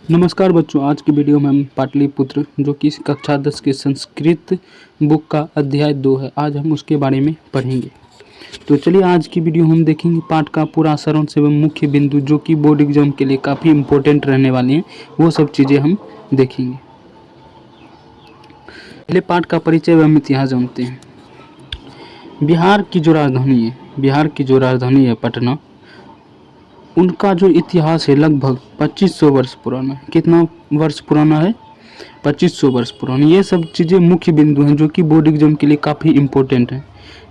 नमस्कार बच्चों, आज की वीडियो में हम पाटलिपुत्र जो कि कक्षा 10 के संस्कृत बुक का अध्याय 2 है। आज हम उसके बारे में पढ़ेंगे। तो चलिए आज की वीडियो हम देखेंगे पाठ का पूरा सारांश एवं मुख्य बिंदु जो कि बोर्ड एग्जाम के लिए काफ़ी इम्पोर्टेंट रहने वाली हैं, वो सब चीज़ें हम देखेंगे। पहले पाठ का परिचय एवं इतिहास जानते हैं। बिहार की जो राजधानी है पटना, उनका जो इतिहास है लगभग 2500 वर्ष पुराना है। कितना वर्ष पुराना है? 2500 वर्ष पुरानी। ये सब चीज़ें मुख्य बिंदु हैं जो कि बोर्ड एग्जाम के लिए काफ़ी इम्पोर्टेंट हैं।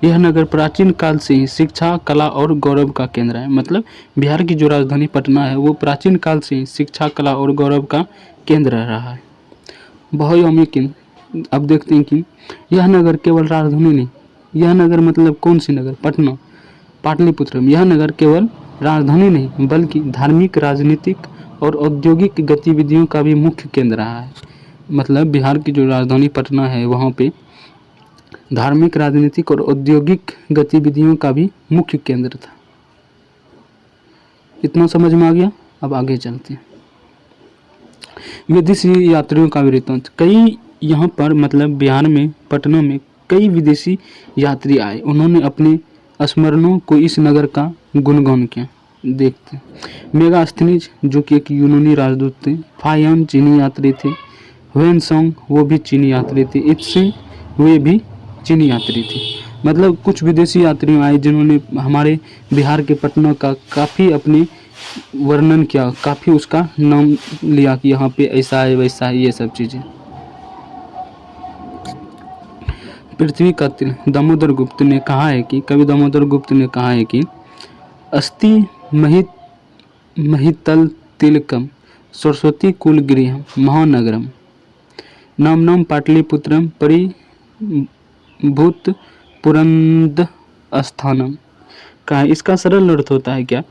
यह नगर प्राचीन काल से ही शिक्षा, कला और गौरव का केंद्र है। मतलब बिहार की जो राजधानी पटना है वो प्राचीन काल से ही शिक्षा, कला और गौरव का केंद्र रहा है। बहुयौगिक। अब देखते हैं कि यह नगर केवल राजधानी नहीं, यह नगर मतलब कौन सी नगर? पटना, पाटलिपुत्र। यह नगर केवल राजधानी नहीं बल्कि धार्मिक, राजनीतिक और औद्योगिक गतिविधियों का भी मुख्य केंद्र रहा है। मतलब बिहार की जो राजधानी पटना है वहाँ पे धार्मिक, राजनीतिक और औद्योगिक गतिविधियों का भी मुख्य केंद्र था। इतना समझ में आ गया? अब आगे चलते हैं। विदेशी यात्रियों का वृत्तांत। कई यहाँ पर मतलब बिहार में, पटना में कई विदेशी यात्री आए। उन्होंने अपने स्मरणों को इस नगर का गुणगान किया। देखते हैं। मेगास्थनीज जो कि एक यूनानी राजदूत थे। फाहियान चीनी यात्री थे। हुएनसांग वो भी चीनी यात्री थे। इत्से वे भी चीनी यात्री थे। मतलब कुछ विदेशी यात्री आए जिन्होंने हमारे बिहार के पटना का काफ़ी अपने वर्णन किया, काफ़ी उसका नाम लिया कि यहाँ पे ऐसा है वैसा है, ये सब चीज़ें। पृथ्वी का तिलक। दामोदर गुप्त ने कहा है कि कवि दामोदर गुप्त ने कहा है कि अस्ति महितल तिलकम सरस्वती कुल गृहम महानगरम नामनम पाटलिपुत्रम परिभूत पुरंद स्थानम। का है इसका सरल अर्थ होता है क्या?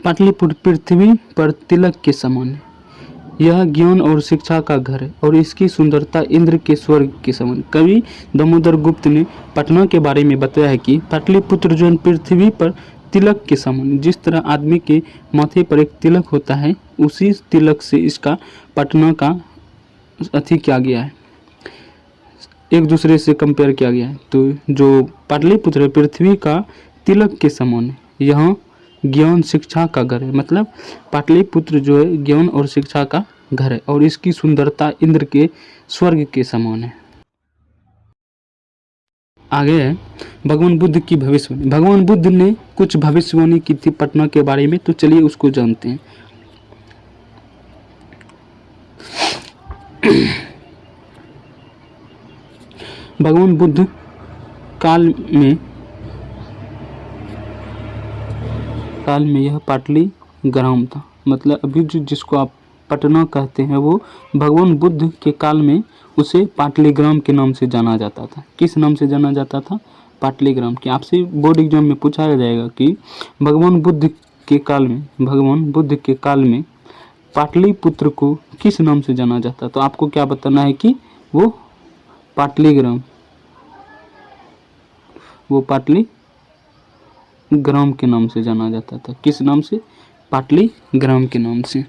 पाटलिपुत्र पृथ्वी पर तिलक के समान है। यह ज्ञान और शिक्षा का घर है और इसकी सुंदरता इंद्र के स्वर्ग के समान। कवि दामोदर गुप्त ने पटना के बारे में बताया है कि पाटलिपुत्र जो पृथ्वी पर तिलक के समान, जिस तरह आदमी के माथे पर एक तिलक होता है उसी तिलक से इसका पटना का अति किया गया है, एक दूसरे से कंपेयर किया गया है। तो जो पाटलिपुत्र पृथ्वी का तिलक के समान है, यहाँ ज्ञान शिक्षा का घर है। मतलब पाटलिपुत्र जो है ज्ञान और शिक्षा का घर है और इसकी सुंदरता इंद्र के स्वर्ग के समान है। आगे है भगवान बुद्ध की भविष्यवाणी। भगवान बुद्ध ने कुछ भविष्यवाणी की थी पटना के बारे में, तो चलिए उसको जानते हैं। भगवान बुद्ध काल में यह पाटली ग्राम था। मतलब अभी जो जिसको आप पटना कहते हैं वो भगवान बुद्ध के काल में उसे पाटलीग्राम के नाम से जाना जाता था। किस नाम से जाना जाता था? पाटलीग्राम। की आपसे बोर्ड एग्जाम में पूछा जाएगा कि भगवान बुद्ध के काल में पाटलिपुत्र को किस नाम से जाना जाता, तो आपको क्या बताना है कि वो पाटलीग्राम के नाम से जाना जाता था। किस नाम से? पाटलीग्राम के नाम से।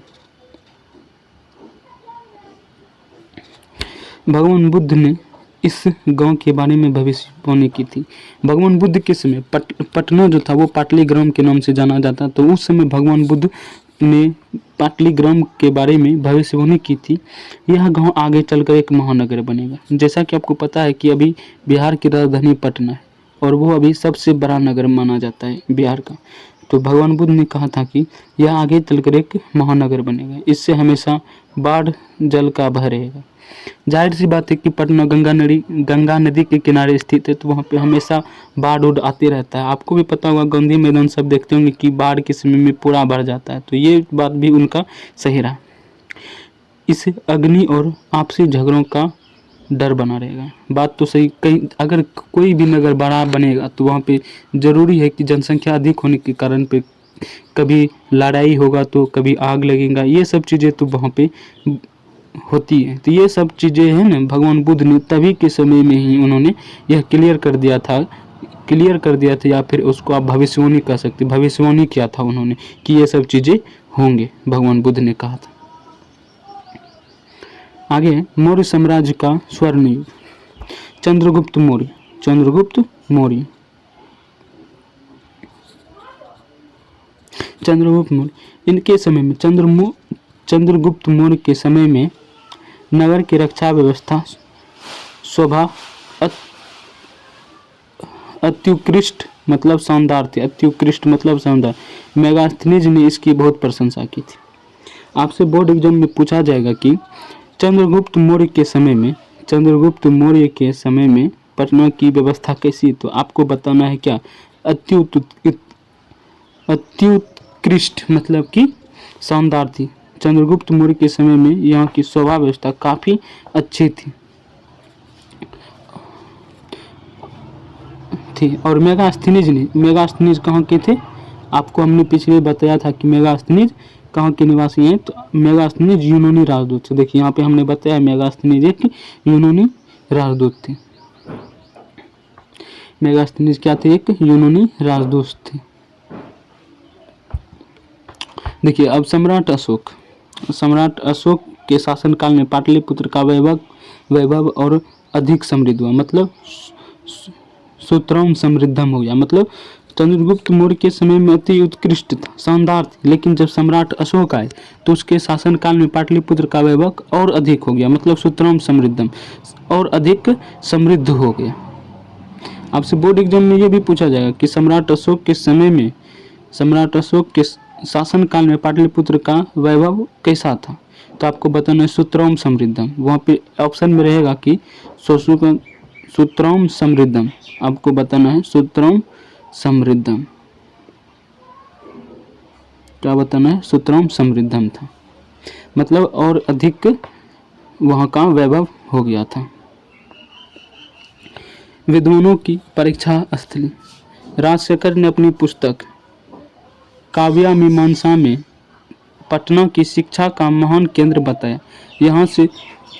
भगवान बुद्ध ने इस गांव के बारे में भविष्यवाणी की थी। भगवान बुद्ध के समय पटना जो था वो पाटलीग्राम के नाम से जाना जाता, तो उस समय भगवान बुद्ध ने पाटलीग्राम के बारे में भविष्यवाणी की थी। यह गांव आगे चलकर एक महानगर बनेगा। जैसा कि आपको पता है कि अभी बिहार की राजधानी पटना है और वो अभी सबसे बड़ा नगर माना जाता है बिहार का। तो भगवान बुद्ध ने कहा था कि यह आगे चलकर एक महानगर बनेगा, इससे हमेशा बाढ़ जल का भय रहेगा। जाहिर सी बात है कि पटना गंगा नदी के किनारे स्थित है, तो वहाँ पे हमेशा बाढ़ उड़ आते रहता है। आपको भी पता होगा, गांधी मैदान सब देखते होंगे कि बाढ़ के समय में पूरा भर जाता है, तो ये बात भी उनका सही रहा। इस अग्नि और आपसी झगड़ों का डर बना रहेगा। बात तो सही। कहीं अगर कोई भी नगर बड़ा बनेगा तो वहाँ पे ज़रूरी है कि जनसंख्या अधिक होने के कारण पे कभी लड़ाई होगा तो कभी आग लगेगा, ये सब चीज़ें तो वहाँ पे होती है। तो ये सब चीज़ें हैं ना, भगवान बुद्ध ने तभी के समय में ही उन्होंने यह क्लियर कर दिया था या फिर उसको आप भविष्यवाणी कह सकते, भविष्यवाणी किया था उन्होंने कि ये सब चीज़ें होंगे, भगवान बुद्ध ने कहा था। आगे है मौर्य साम्राज्य का स्वर्ण युग। चंद्रगुप्त मौर्य, चंद्रगुप्त मौर्य, चंद्रगुप्त मौर्य, इनके समय में चंद्रगुप्त मौर्य के समय में नगर की रक्षा व्यवस्था शोभा अत्युत्कृष्ट मतलब शानदार थी। अत्युत्कृष्ट मतलब शानदार। मेगास्थनीज ने इसकी बहुत प्रशंसा की थी। आपसे बोर्ड एग्जाम में पूछा जाएगा कि चंद्रगुप्त मौर्य के समय में, चंद्रगुप्त मौर्य के समय में पटना की व्यवस्था कैसी, तो आपको बताना है क्या, अत्युत्कृष्ट मतलब कि शानदार थी। चंद्रगुप्त मौर्य के समय में यहाँ की शोभा व्यवस्था काफ़ी अच्छी थी। और मेगास्थनीज कहाँ के थे, आपको हमने पिछले बताया था कि मेगास्थनीज कहाँ के निवासी हैं, तो मेगास्थनीज यूनानी राजदूत थे। देखिए यहाँ पे हमने बताया मेगास्थनीज एक यूनानी राजदूत थे। मेगास्थनीज क्या थे, एक यूनानी राजदूत थे। देखिए अब सम्राट अशोक के शासनकाल में पाटलिपुत्र का वैभव और अधिक समृद्ध हुआ, मतलब सुतराम समृद्धम हो गया। मतलब चंद्रगुप्त मौर्य के समय में अति उत्कृष्ट था, शानदार थी, लेकिन जब सम्राट अशोक आए तो उसके शासनकाल में पाटलिपुत्र का वैभव और अधिक हो गया, मतलब सुतराम समृद्धम और अधिक समृद्ध हो गया। आपसे बोर्ड एग्जाम में ये भी पूछा जाएगा कि सम्राट अशोक के समय में, सम्राट अशोक के शासनकाल में पाटलिपुत्र का वैभव कैसा था, तो आपको बताना है सुतराम समृद्धम। वहाँ पे ऑप्शन में रहेगा कि सुतराम समृद्धम, आपको बताना है सुतराम समृद्धम। क्या बताना है, सुतराम समृद्धम था, मतलब और अधिक वहाँ का वैभव हो गया था। विद्वानों की परीक्षा स्थली। राजशेखर ने अपनी पुस्तक काव्यामीमांसा में पटना की शिक्षा का महान केंद्र बताया। यहाँ से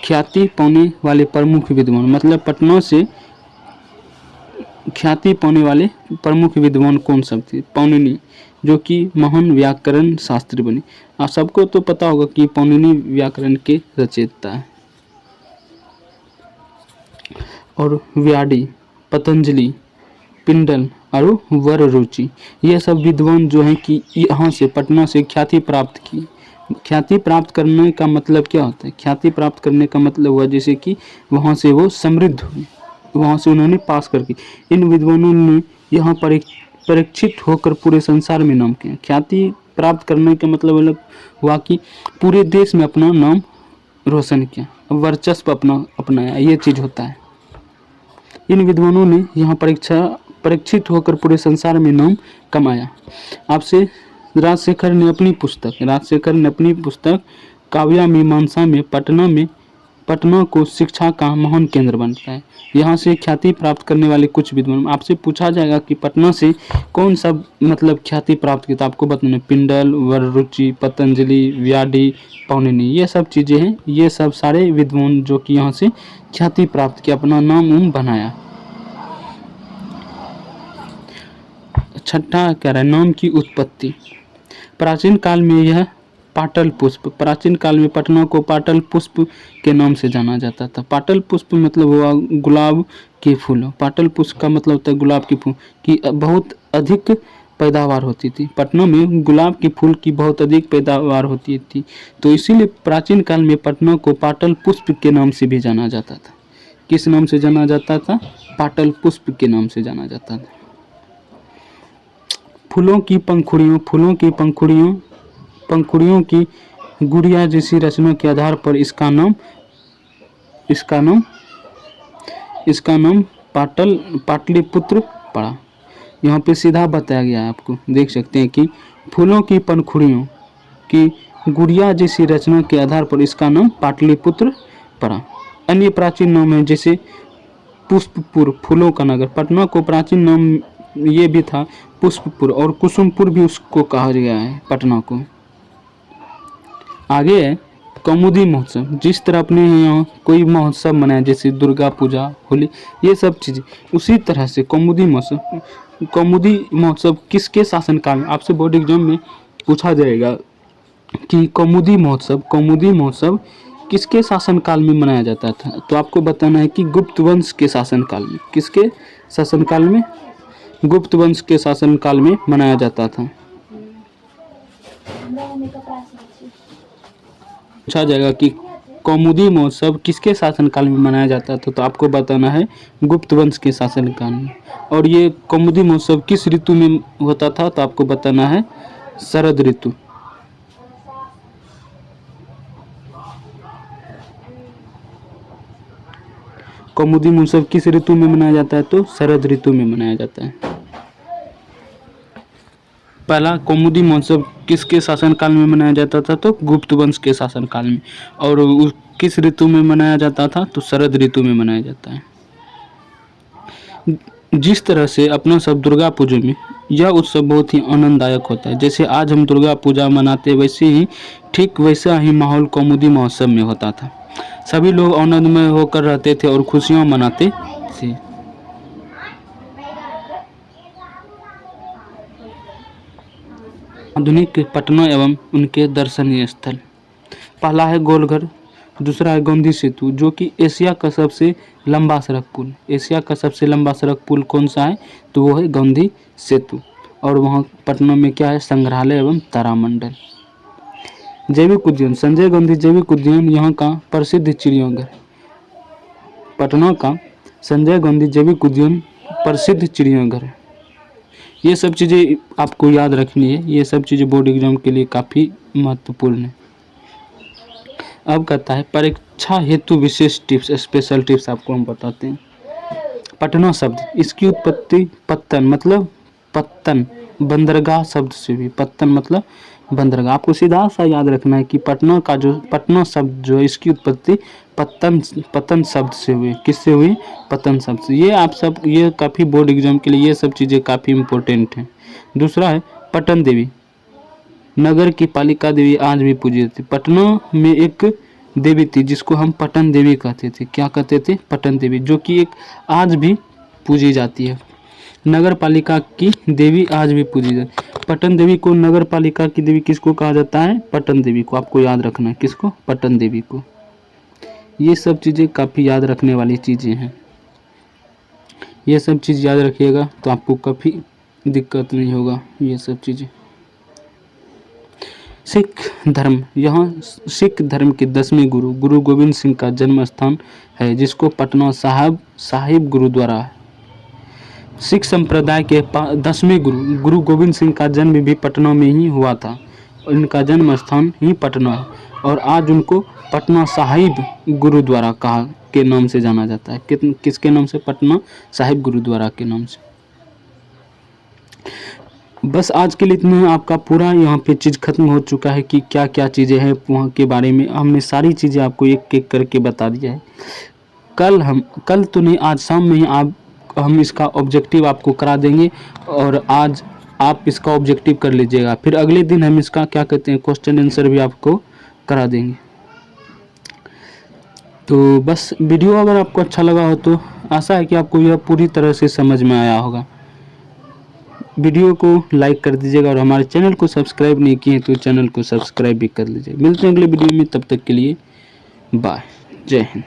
ख्याति पाने वाले प्रमुख विद्वान, मतलब पटना से ख्याति पाने वाले प्रमुख विद्वान कौन सब थे, पाणिनि, जो कि महान व्याकरण शास्त्री बने। आप सबको तो पता होगा कि पाणिनि व्याकरण के रचयिता है। और व्याडी, पतंजलि, पिंडल और वररुचि, ये सब विद्वान जो हैं कि यहाँ से पटना से ख्याति प्राप्त की। ख्याति प्राप्त करने का मतलब क्या होता है, ख्याति प्राप्त करने का मतलब हुआ जैसे कि वहाँ से वो समृद्ध हुए, वहाँ से उन्होंने पास करके। इन विद्वानों ने यहाँ परीक्षित होकर पूरे संसार में नाम किया। ख्याति प्राप्त करने का मतलब अलग हुआ कि पूरे देश में अपना नाम रोशन किया, वर्चस्व अपनाया, ये चीज़ होता है। इन विद्वानों ने यहाँ परीक्षित होकर पूरे संसार में नाम कमाया। आपसे राजशेखर ने अपनी पुस्तक काव्यामीमांसा में पटना को शिक्षा का महान केंद्र बनता है। यहाँ से ख्याति प्राप्त करने वाले कुछ विद्वान, आपसे पूछा जाएगा कि पटना से कौन सा मतलब ख्याति प्राप्त की, तो आपको बताना पिंडल, वररुचि, पतंजलि, व्याडी, पाणिनि, ये सब चीज़ें हैं। ये सब सारे विद्वान जो कि यहाँ से ख्याति प्राप्त किया, अपना नाम बनाया। छठा कह रहा है नाम की उत्पत्ति। प्राचीन काल में यह पाटल पुष्प, प्राचीन काल में पटना को पाटल पुष्प के नाम से जाना जाता था। पाटल पुष्प मतलब हुआ गुलाब के फूल। पाटल पुष्प का मतलब होता है गुलाब के फूल की बहुत अधिक पैदावार होती थी। पटना में गुलाब के फूल की बहुत अधिक पैदावार होती थी, तो इसीलिए प्राचीन काल में पटना को पाटल पुष्प के नाम से भी जाना जाता था। किस नाम से जाना जाता था, पाटल पुष्प के नाम से जाना जाता था। फूलों की पंखुड़ियों की गुड़िया जैसी रचना के आधार पर इसका नाम पाटलिपुत्र पड़ा। यहाँ पे सीधा बताया गया है, आपको देख सकते हैं कि फूलों की पंखुड़ियों की गुड़िया जैसी रचना के आधार पर इसका नाम पाटलिपुत्र पड़ा। अन्य प्राचीन नाम है जैसे पुष्पपुर, फूलों का नगर। पटना को प्राचीन नाम ये भी था पुष्पपुर, और कुसुमपुर भी उसको कहा गया है पटना को। आगे है कौमुदी महोत्सव। जिस तरह अपने यहाँ कोई महोत्सव मनाया जैसे दुर्गा पूजा, होली, ये सब चीज़ें, उसी तरह से कौमुदी महोत्सव किसके शासनकाल में, आपसे बोर्ड एग्जाम में पूछा जाएगा कि कौमुदी महोत्सव किसके शासनकाल में मनाया जाता था? तो आपको बताना है कि गुप्त वंश के शासनकाल में। किसके शासनकाल में? गुप्त वंश के शासनकाल में मनाया जाता था। पूछा जाएगा कि कौमुदी महोत्सव किसके शासनकाल में मनाया जाता था? तो आपको बताना है गुप्त वंश के शासनकाल में। और ये कौमुदी महोत्सव किस ऋतु में होता था? तो आपको बताना है शरद ऋतु। कौमुदी महोत्सव किस ऋतु में मनाया जाता है? तो शरद ऋतु में मनाया जाता है। पहला कौमुदी महोत्सव किसके शासनकाल में मनाया जाता था? तो गुप्त वंश के शासनकाल में। और किस ऋतु में मनाया जाता था? तो शरद ऋतु में मनाया जाता है। जिस तरह से अपना सब दुर्गा पूजा में यह उत्सव बहुत ही आनंददायक होता है, जैसे आज हम दुर्गा पूजा मनाते वैसे ही ठीक वैसा ही माहौल कौमुदी महोत्सव में होता था। सभी लोग आनंदमय होकर रहते थे और खुशियां मनाते थे। आधुनिक पटना एवं उनके दर्शनीय स्थल। पहला है गोलघर, दूसरा है गांधी सेतु जो कि एशिया का सबसे लंबा सड़क पुल। एशिया का सबसे लंबा सड़क पुल कौन सा है? तो वो है गांधी सेतु। और वहाँ पटना में क्या है? संग्रहालय एवं तारामंडल। जैविक उद्यान, संजय गांधी जैविक उद्यान यहाँ का प्रसिद्ध चिड़ियाघर। पटना का संजय गांधी जैविक उद्यान प्रसिद्ध चिड़ियाघर है। ये सब चीज़ें आपको याद रखनी है, ये सब चीज़ें बोर्ड एग्जाम के लिए काफ़ी महत्वपूर्ण है। अब कहता है परीक्षा हेतु विशेष टिप्स, स्पेशल टिप्स आपको हम बताते हैं। पटना शब्द, इसकी उत्पत्ति पत्तन मतलब पत्तन, बंदरगाह शब्द से हुई। पत्तन मतलब बंदरगाह। आपको सीधा सा याद रखना है कि पटना का जो पटना शब्द जो है इसकी उत्पत्ति पतन शब्द से हुई। किससे हुई? पतन शब्द से। ये आप सब, ये काफ़ी बोर्ड एग्जाम के लिए ये सब चीज़ें काफ़ी इम्पोर्टेंट हैं। दूसरा है पटन देवी, नगर की पालिका देवी आज भी पूजी जाती। पटना में एक देवी थी जिसको हम पटन देवी कहते थे। क्या कहते थे? पटन देवी, जो कि एक आज भी पूजी जाती है। नगर पालिका की देवी आज भी पूजी जाती है। पटन देवी को, नगर पालिका की देवी किसको कहा जाता है? पटन देवी को। आपको याद रखना है किसको? पटन देवी को। ये सब चीज़ें काफ़ी याद रखने वाली चीज़ें हैं। ये सब चीज़ याद रखिएगा तो आपको काफ़ी दिक्कत नहीं होगा। ये सब चीज़ें। सिख धर्म, यहाँ सिख धर्म के 10वें गुरु गुरु गोविंद सिंह का जन्म स्थान है जिसको पटना साहिब गुरुद्वारा है। सिख संप्रदाय के 10वें गुरु गुरु गोविंद सिंह का जन्म भी पटना में ही हुआ था। इनका जन्म स्थान ही पटना है और आज उनको पटना साहिब गुरुद्वारा कहा के नाम से जाना जाता है। किसके नाम से? पटना साहिब गुरुद्वारा के नाम से। बस आज के लिए इतना है। आपका पूरा यहाँ पे चीज़ खत्म हो चुका है कि क्या क्या चीज़ें हैं वहाँ के बारे में। हमने सारी चीज़ें आपको एक एक करके बता दिया है। कल तो नहीं, आज शाम में ही हम इसका ऑब्जेक्टिव आपको करा देंगे और आज आप इसका ऑब्जेक्टिव कर लीजिएगा। फिर अगले दिन हम इसका क्या कहते हैं क्वेश्चन आंसर भी आपको करा देंगे। तो बस वीडियो अगर आपको अच्छा लगा हो तो आशा है कि आपको यह पूरी तरह से समझ में आया होगा। वीडियो को लाइक कर दीजिएगा और हमारे चैनल को सब्सक्राइब नहीं किए तो चैनल को सब्सक्राइब भी कर लीजिए। मिलते हैं अगले वीडियो में, तब तक के लिए बाय, जय हिंद।